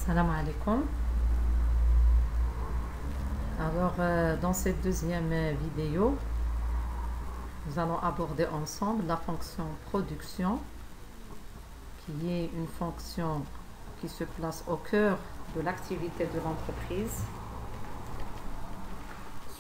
Salam alaikum. Alors, dans cette deuxième vidéo, nous allons aborder ensemble la fonction production, qui est une fonction qui se place au cœur de l'activité de l'entreprise,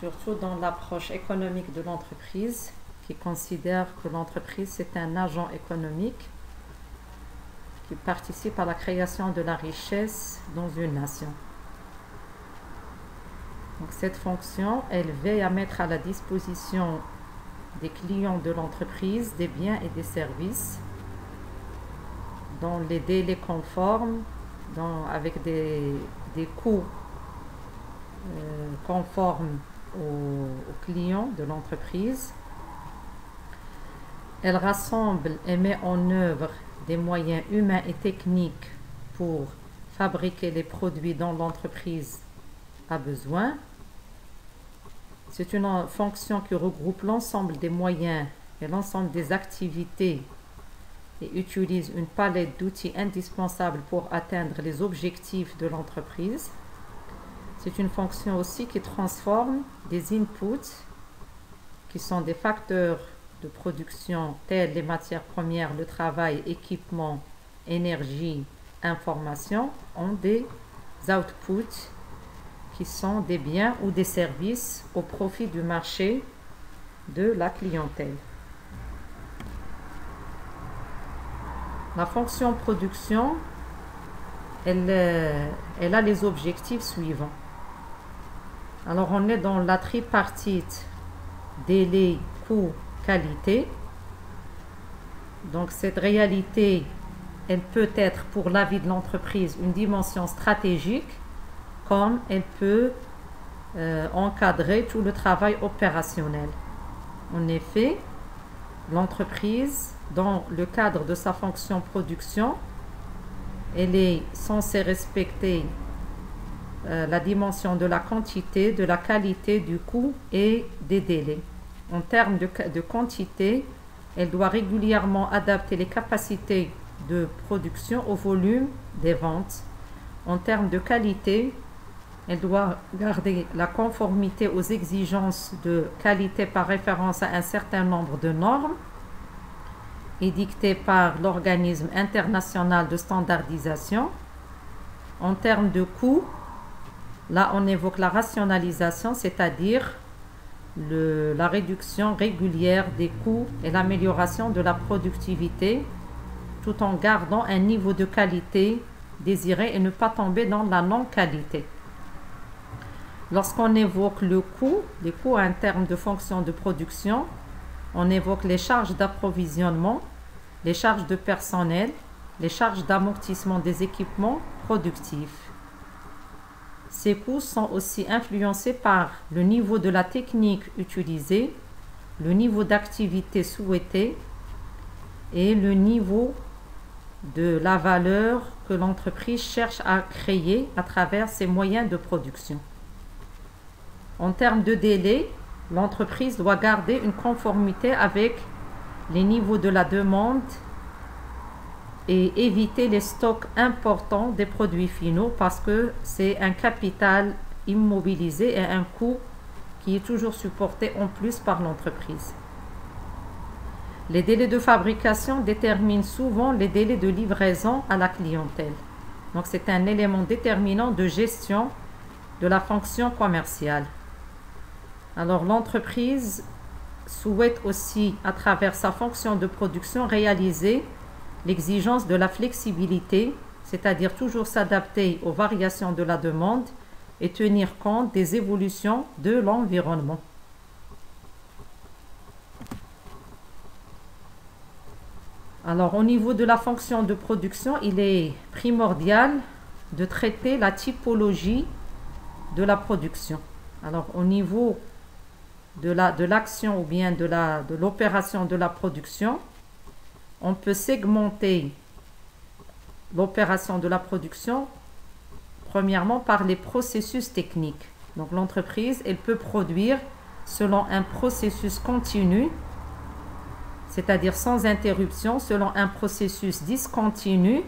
surtout dans l'approche économique de l'entreprise, qui considère que l'entreprise c'est un agent économique qui participe à la création de la richesse dans une nation. Donc, cette fonction, elle veille à mettre à la disposition des clients de l'entreprise des biens et des services dans les délais conformes, avec des coûts conformes aux clients de l'entreprise. Elle rassemble et met en œuvre des moyens humains et techniques pour fabriquer les produits dont l'entreprise a besoin. C'est une fonction qui regroupe l'ensemble des moyens et l'ensemble des activités et utilise une palette d'outils indispensables pour atteindre les objectifs de l'entreprise. C'est une fonction aussi qui transforme des inputs, qui sont des facteurs de production tels les matières premières, le travail, équipement, énergie, information, en des outputs qui sont des biens ou des services au profit du marché de la clientèle. La fonction production, elle a les objectifs suivants. Alors, on est dans la tripartite délai, coût, qualité. Donc, cette réalité, elle peut être pour la vie de l'entreprise une dimension stratégique, comme elle peut encadrer tout le travail opérationnel. En effet, l'entreprise, dans le cadre de sa fonction production, elle est censée respecter la dimension de la quantité, de la qualité, du coût et des délais. En termes de quantité, elle doit régulièrement adapter les capacités de production au volume des ventes. En termes de qualité, elle doit garder la conformité aux exigences de qualité par référence à un certain nombre de normes édictées par l'organisme international de standardisation. En termes de coût, là on évoque la rationalisation, c'est-à-dire la réduction régulière des coûts et l'amélioration de la productivité, tout en gardant un niveau de qualité désiré et ne pas tomber dans la non-qualité. Lorsqu'on évoque les coûts en termes de fonction de production, on évoque les charges d'approvisionnement, les charges de personnel, les charges d'amortissement des équipements productifs. Ces coûts sont aussi influencés par le niveau de la technique utilisée, le niveau d'activité souhaité et le niveau de la valeur que l'entreprise cherche à créer à travers ses moyens de production. En termes de délai, l'entreprise doit garder une conformité avec les niveaux de la demande et éviter les stocks importants des produits finaux parce que c'est un capital immobilisé et un coût qui est toujours supporté en plus par l'entreprise. Les délais de fabrication déterminent souvent les délais de livraison à la clientèle. Donc c'est un élément déterminant de gestion de la fonction commerciale. Alors l'entreprise souhaite aussi, à travers sa fonction de production, réaliser l'exigence de la flexibilité, c'est-à-dire toujours s'adapter aux variations de la demande et tenir compte des évolutions de l'environnement. Alors, au niveau de la fonction de production, il est primordial de traiter la typologie de la production. Alors, au niveau de l'action ou bien de l'opération de la production, on peut segmenter l'opération de la production premièrement par les processus techniques. Donc l'entreprise, elle peut produire selon un processus continu, c'est-à-dire sans interruption, selon un processus discontinu,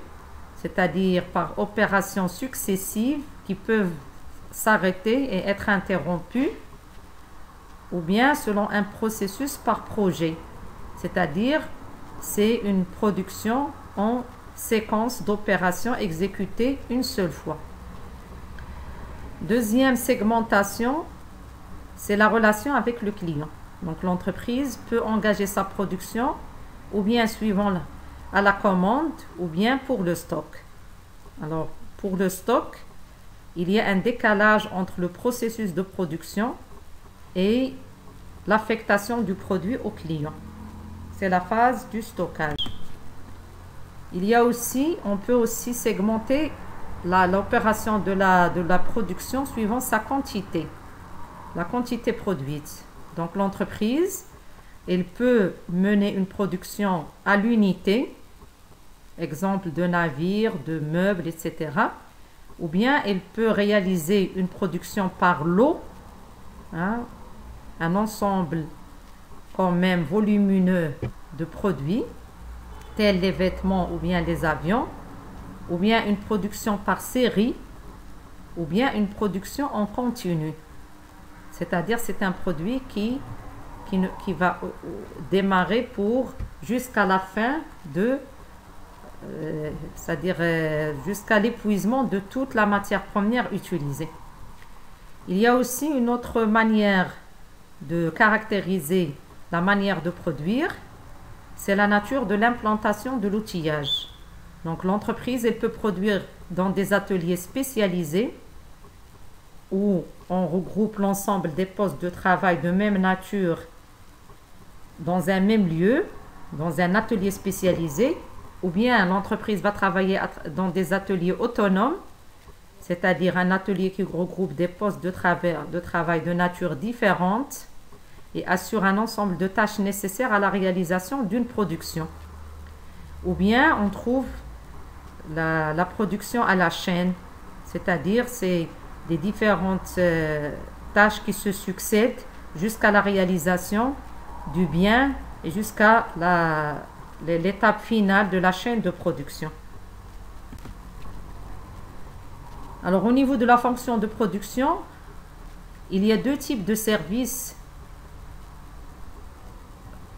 c'est-à-dire par opérations successives qui peuvent s'arrêter et être interrompues, ou bien selon un processus par projet, c'est-à-dire c'est une production en séquence d'opérations exécutées une seule fois. Deuxième segmentation, c'est la relation avec le client. Donc l'entreprise peut engager sa production ou bien suivant à la commande ou bien pour le stock. Alors pour le stock, il y a un décalage entre le processus de production et l'affectation du produit au client. C'est la phase du stockage. Il y a aussi, on peut aussi segmenter l'opération de la production suivant sa quantité, la quantité produite. Donc l'entreprise, elle peut mener une production à l'unité, exemple de navires, de meubles, etc. Ou bien elle peut réaliser une production par lot, hein, un ensemble quand même volumineux de produits, tels les vêtements ou bien les avions, ou bien une production par série, ou bien une production en continu. C'est-à-dire c'est un produit qui va démarrer pour jusqu'à la fin c'est-à-dire jusqu'à l'épuisement de toute la matière première utilisée. Il y a aussi une autre manière de caractériser la manière de produire, c'est la nature de l'implantation de l'outillage. Donc l'entreprise, elle peut produire dans des ateliers spécialisés où on regroupe l'ensemble des postes de travail de même nature dans un même lieu, dans un atelier spécialisé, ou bien l'entreprise va travailler dans des ateliers autonomes, c'est-à-dire un atelier qui regroupe des postes de travail de nature différente et assure un ensemble de tâches nécessaires à la réalisation d'une production. Ou bien on trouve la production à la chaîne, c'est-à-dire c'est des différentes tâches qui se succèdent jusqu'à la réalisation du bien et jusqu'à l'étape finale de la chaîne de production. Alors au niveau de la fonction de production, il y a deux types de services.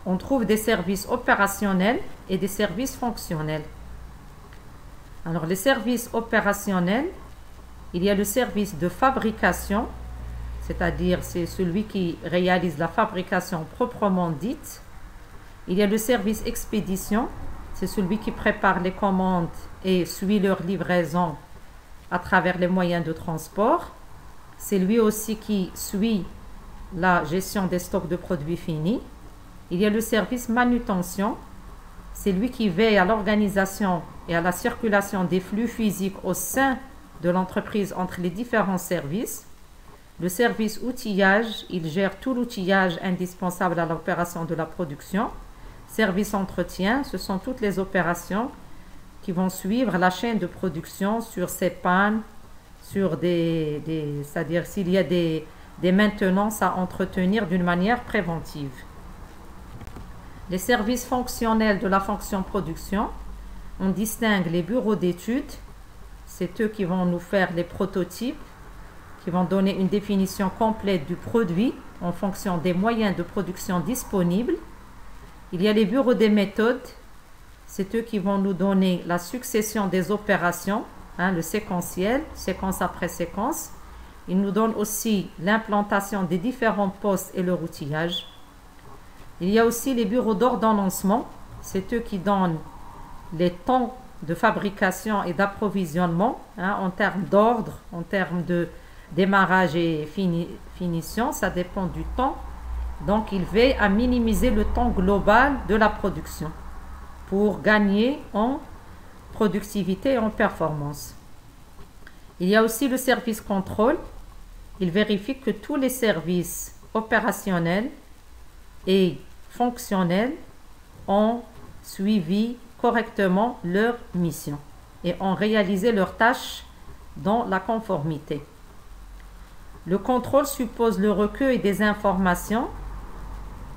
On trouve des services opérationnels et des services fonctionnels. Alors les services opérationnels, il y a le service de fabrication, c'est-à-dire c'est celui qui réalise la fabrication proprement dite. Il y a le service expédition, c'est celui qui prépare les commandes et suit leur livraison à travers les moyens de transport. C'est lui aussi qui suit la gestion des stocks de produits finis. Il y a le service manutention, c'est lui qui veille à l'organisation et à la circulation des flux physiques au sein de l'entreprise entre les différents services. Le service outillage, il gère tout l'outillage indispensable à l'opération de la production. Service entretien, ce sont toutes les opérations qui vont suivre la chaîne de production sur ses pannes, sur c'est-à-dire s'il y a des maintenances à entretenir d'une manière préventive. Les services fonctionnels de la fonction production, on distingue les bureaux d'études, c'est eux qui vont nous faire les prototypes, qui vont donner une définition complète du produit en fonction des moyens de production disponibles. Il y a les bureaux des méthodes, c'est eux qui vont nous donner la succession des opérations, le séquentiel, séquence après séquence. Ils nous donnent aussi l'implantation des différents postes et leur outillage. Il y a aussi les bureaux d'ordonnancement, c'est eux qui donnent les temps de fabrication et d'approvisionnement en termes d'ordre, en termes de démarrage et finition, ça dépend du temps. Donc il veille à minimiser le temps global de la production pour gagner en productivité et en performance. Il y a aussi le service contrôle. Il vérifie que tous les services opérationnels et fonctionnels ont suivi correctement leur mission et ont réalisé leurs tâches dans la conformité. Le contrôle suppose le recueil des informations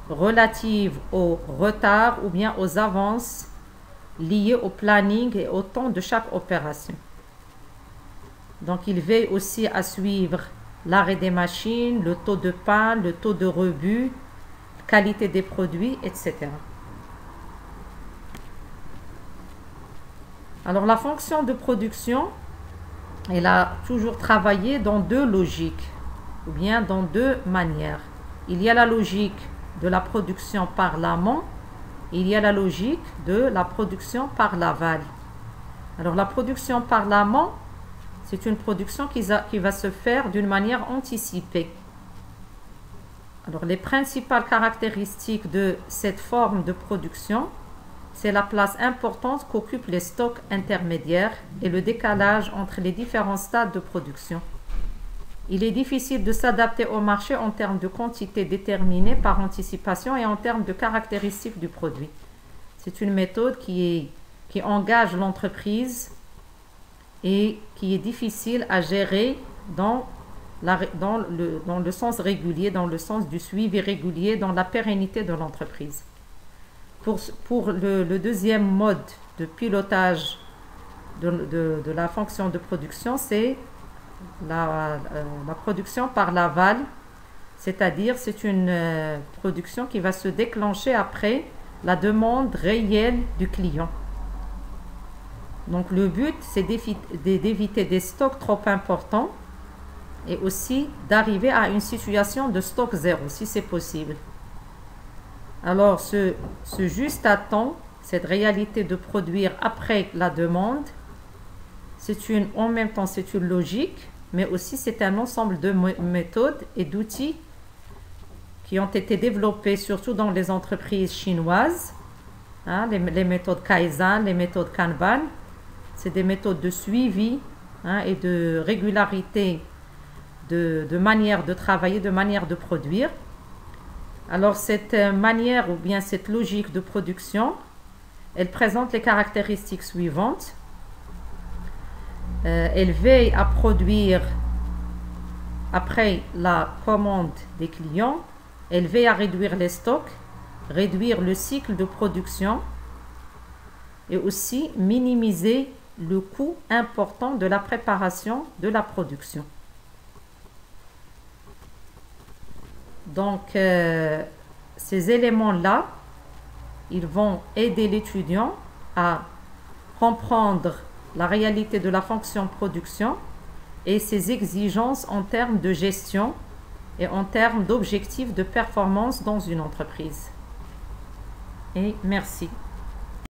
relatives au retard ou bien aux avances liées au planning et au temps de chaque opération. Donc, il veille aussi à suivre l'arrêt des machines, le taux de panne, le taux de rebut, qualité des produits, etc. Alors, la fonction de production, elle a toujours travaillé dans deux logiques, ou bien dans deux manières. Il y a la logique de la production par l'amont, il y a la logique de la production par l'aval. Alors, la production par l'amont, c'est une production qui va se faire d'une manière anticipée. Alors, les principales caractéristiques de cette forme de production, c'est la place importante qu'occupent les stocks intermédiaires et le décalage entre les différents stades de production. Il est difficile de s'adapter au marché en termes de quantité déterminée par anticipation et en termes de caractéristiques du produit. C'est une méthode qui engage l'entreprise et qui est difficile à gérer dans le sens régulier, dans le sens du suivi régulier, dans la pérennité de l'entreprise. Pour le deuxième mode de pilotage de la fonction de production, c'est la production par l'aval, c'est-à-dire c'est une production qui va se déclencher après la demande réelle du client. Donc le but, c'est d'éviter des stocks trop importants et aussi d'arriver à une situation de stock zéro, si c'est possible. Alors ce juste à temps, cette réalité de produire après la demande, en même temps c'est une logique, mais aussi c'est un ensemble de méthodes et d'outils qui ont été développés surtout dans les entreprises chinoises, hein, les méthodes Kaizen, les méthodes Kanban. C'est des méthodes de suivi, hein, et de régularité, de manière de travailler, de manière de produire. Alors cette manière ou bien cette logique de production, elle présente les caractéristiques suivantes. Elle veille à produire après la commande des clients. Elle veille à réduire les stocks, réduire le cycle de production et aussi minimiser le coût important de la préparation de la production. Donc, ces éléments-là, ils vont aider l'étudiant à comprendre la réalité de la fonction production et ses exigences en termes de gestion et en termes d'objectifs de performance dans une entreprise. Et merci.